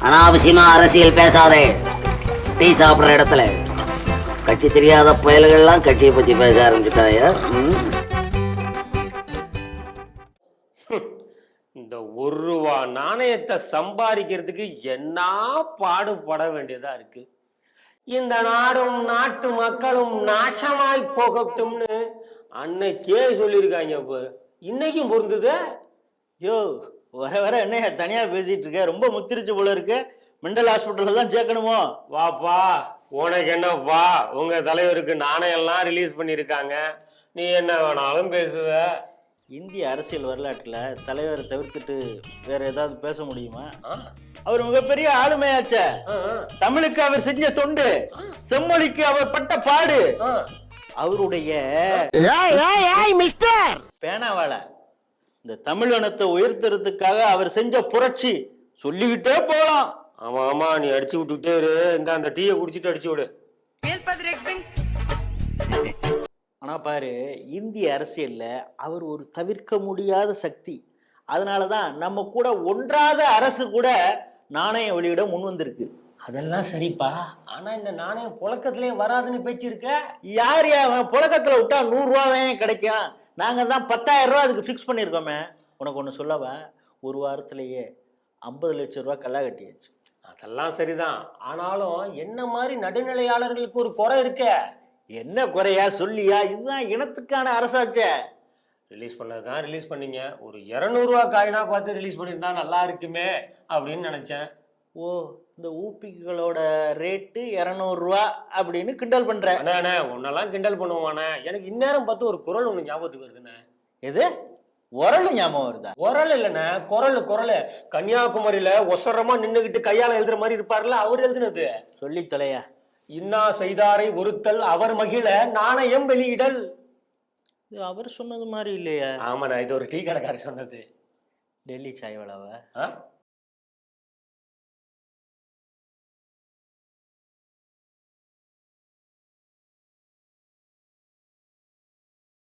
அனாவசியமா அரசியல் பேசாதே. டீ சாப்பிடுற இடத்துல கட்சி தெரியாத புயல்கள்லாம் கட்சியை பத்தி பேச ஆரம்பிச்சுட்டாயா? இந்த ₹1 நாணயத்தை சம்பாதிக்கிறதுக்கு என்ன பாடுபட வேண்டியதா இருக்கு. இந்த நாடும் நாட்டு மக்களும் நாசமாய் போகட்டும்னு அன்னைக்கே சொல்லியிருக்காங்க. இப்ப இன்னைக்கும் பொருந்தது. யோ, வர வர என்ன தனியா பேசிட்டு இருக்க? ரொம்ப முத்திருச்சு போல இருக்கு. மெண்டல் ஹாஸ்பிட்டல்ல தான் சேர்க்கணுமோ? வாப்பா, உனக்கு என்னப்பா? உங்க தலைவருக்கு நாணயம்லாம் ரிலீஸ் பண்ணியிருக்காங்க. நீ என்ன வேணாலும் பேசுவ. இந்திய அரசியல் வரலாற்றுல தலைவரை தவிர்த்துட்டு வேற ஏதாவது பேச முடியுமா? அவர் மிகப்பெரிய ஆளுமையாச்ச. தமிழுக்கு அவர் செஞ்ச தொண்டு, செம்மொழிக்கு அவர் பட்ட பாடு, அவருடைய பேனாவால இந்த தமிழனத்தை உயர்த்துறதுக்காக அவர் செஞ்ச புரட்சி சொல்லிக்கிட்டே போகலாம். ஆமா ஆமா, நீ அடிச்சு விட்டுட்டே இரு. இந்த அந்த டீயை குடிச்சிட்டு அடிச்சு விடு. ஆனா பாரு, இந்திய அரசியல்ல அவர் ஒரு தவிர்க்க முடியாத சக்தி. அதனாலதான் நம்ம கூட ஒன்றாத அரசு கூட நாணயம் வெளியிட முன் வந்திருக்கு. அதெல்லாம் சரிப்பா, ஆனா இந்த நாணயம் புழக்கத்திலேயே வராதுன்னு பேச்சு இருக்க. யார் அவன் புழக்கத்துல விட்டா ₹100 கிடைக்கும். நாங்க தான் ₹10,000 அதுக்கு ஃபிக்ஸ் பண்ணியிருக்கோமே. உனக்கு ஒண்ணு சொல்லவா? ஒரு வாரத்திலேயே ₹50 லட்சம் கல்லா கட்டியாச்சு. அதெல்லாம் சரிதான், ஆனாலும் என்ன மாதிரி நடுநிலையாளர்களுக்கு ஒரு குறை இருக்க. என்ன குறையா சொல்லியா? இதுதான் இனத்துக்கான அரசாச்சே. ரிலீஸ் பண்ணதுதான் ரிலீஸ் பண்ணீங்க. ஒரு ₹200 காயினா பார்த்து ரிலீஸ் பண்ணியிருந்தா நல்லா இருக்குமே அப்படின்னு நினைச்சேன். ஓ, இந்த ஊப்பிகளோட ரேட்டு ₹200 அப்படின்னு கிண்டல் பண்ற? அண்ணே, உன்னெல்லாம் கிண்டல் பண்ணுவானே. எனக்கு இந்நேரம் பார்த்து ஒரு குரல் ஒண்ணு ஞாபகத்துக்கு வருதுண்ணே. எது? உரல் ஞாபகம் வருதா? உரல் இல்லைண்ணே, குரல். கன்னியாகுமரியில ஒசரமா நின்னுகிட்டு கையால எழுதுற மாதிரி இருப்பாருல்ல, அவர் எழுதுனது. சொல்லி தொலையா. இன்னா செய்தாரை ஒருத்தல் அவர் மகிழ நாணயம் வெளியிடல். இது அவர் சொன்னது மாதிரி இல்லையா? ஆமாண்ணா, இது ஒரு டீ கடைக்காரர் சொன்னது. டெல்லி சாய்வாளாவா?